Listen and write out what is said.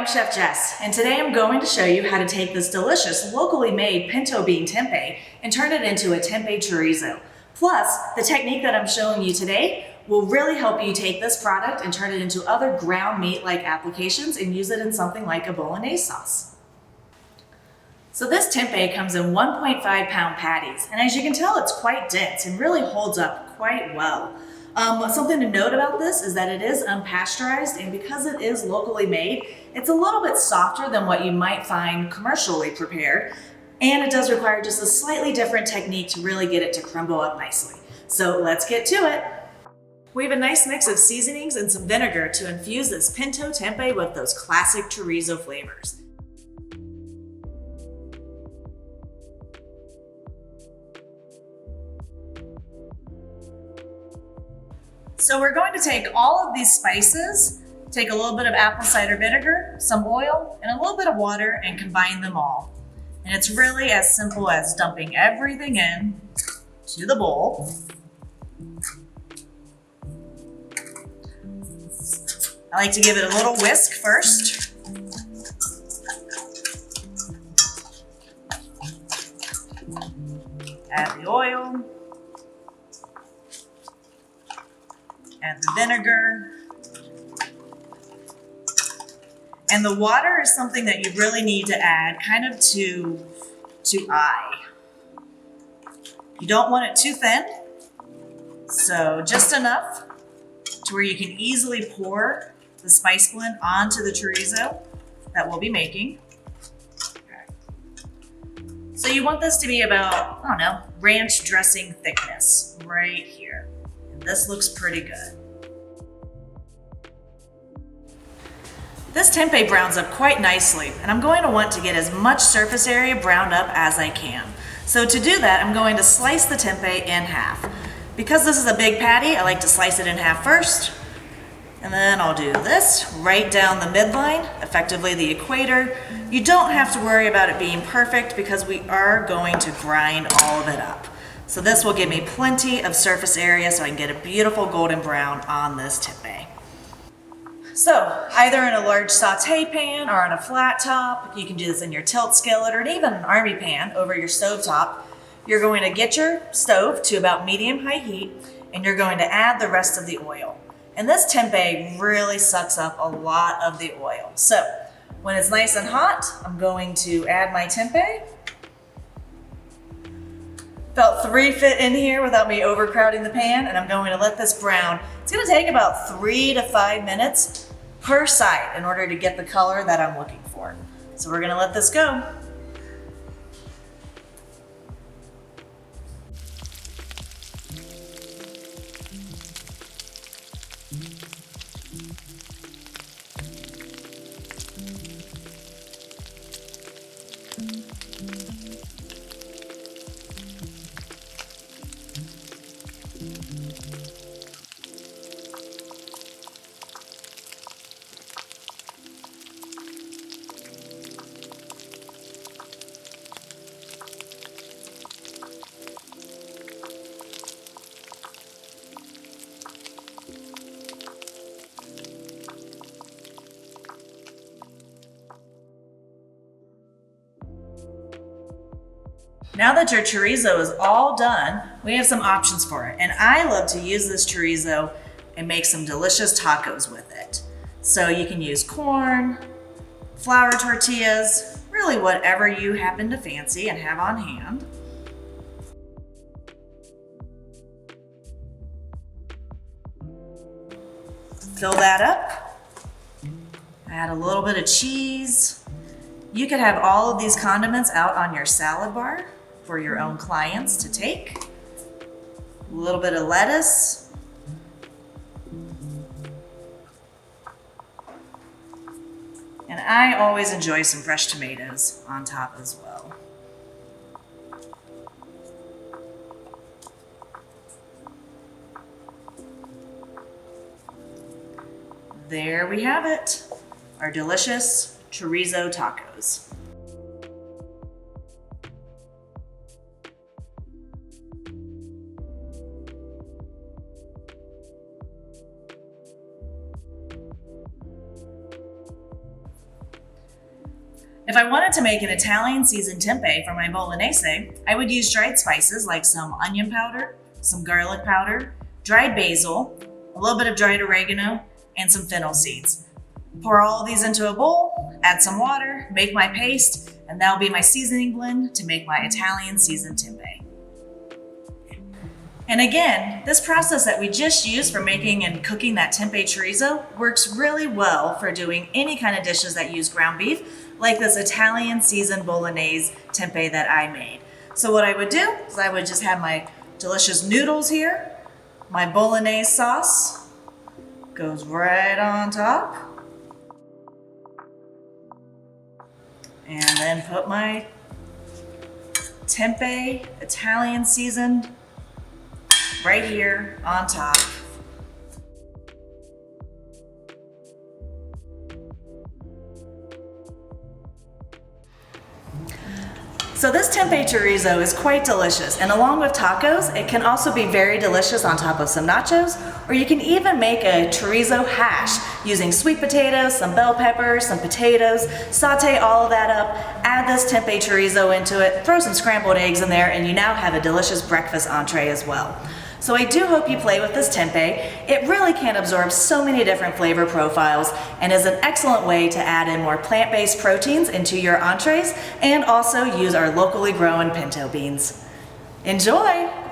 I'm Chef Jess, and today I'm going to show you how to take this delicious locally made pinto bean tempeh and turn it into a tempeh chorizo. Plus, the technique that I'm showing you today will really help you take this product and turn it into other ground meat-like applications and use it in something like a bolognese sauce. So this tempeh comes in 1.5 pound patties, and as you can tell, it's quite dense and really holds up quite well. Something to note about this is that it is unpasteurized, and because it is locally made, it's a little bit softer than what you might find commercially prepared, and it does require just a slightly different technique to really get it to crumble up nicely. So let's get to it. We have a nice mix of seasonings and some vinegar to infuse this pinto tempeh with those classic chorizo flavors. So we're going to take all of these spices, take a little bit of apple cider vinegar, some oil, and a little bit of water and combine them all. And it's really as simple as dumping everything in to the bowl. I like to give it a little whisk first. Add the oil. Add the vinegar. And the water is something that you really need to add kind of to eye. You don't want it too thin, so just enough to where you can easily pour the spice blend onto the chorizo that we'll be making. Okay. So you want this to be about, I don't know, ranch dressing thickness right here. This looks pretty good. This tempeh browns up quite nicely, and I'm going to want to get as much surface area browned up as I can. So to do that, I'm going to slice the tempeh in half. Because this is a big patty, I like to slice it in half first, and then I'll do this right down the midline, effectively the equator. You don't have to worry about it being perfect because we are going to grind all of it up. So this will give me plenty of surface area so I can get a beautiful golden brown on this tempeh. So either in a large saute pan or on a flat top, you can do this in your tilt skillet or even an army pan over your stove top. You're going to get your stove to about medium-high heat and you're going to add the rest of the oil. And this tempeh really sucks up a lot of the oil. So when it's nice and hot, I'm going to add my tempeh. Felt 3 fit in here without me overcrowding the pan, and I'm going to let this brown. It's going to take about 3 to 5 minutes per side in order to get the color that I'm looking for. So we're going to let this go. Now that your chorizo is all done, we have some options for it. And I love to use this chorizo and make some delicious tacos with it. So you can use corn, flour tortillas, really whatever you happen to fancy and have on hand. Fill that up. Add a little bit of cheese. You could have all of these condiments out on your salad bar for your own clients to take. A little bit of lettuce. And I always enjoy some fresh tomatoes on top as well. There we have it, our delicious chorizo tacos. If I wanted to make an Italian seasoned tempeh for my bolognese, I would use dried spices like some onion powder, some garlic powder, dried basil, a little bit of dried oregano, and some fennel seeds. Pour all of these into a bowl, add some water, make my paste, and that'll be my seasoning blend to make my Italian seasoned tempeh. And again, this process that we just used for making and cooking that tempeh chorizo works really well for doing any kind of dishes that use ground beef, like this Italian seasoned bolognese tempeh that I made. So what I would do is I would just have my delicious noodles here, my bolognese sauce goes right on top, and then put my tempeh Italian seasoned right here on top. So this tempeh chorizo is quite delicious, and along with tacos, it can also be very delicious on top of some nachos, or you can even make a chorizo hash using sweet potatoes, some bell peppers, some potatoes, saute all of that up, add this tempeh chorizo into it, throw some scrambled eggs in there, and you now have a delicious breakfast entree as well. So I do hope you play with this tempeh. It really can absorb so many different flavor profiles and is an excellent way to add in more plant-based proteins into your entrees and also use our locally grown pinto beans. Enjoy!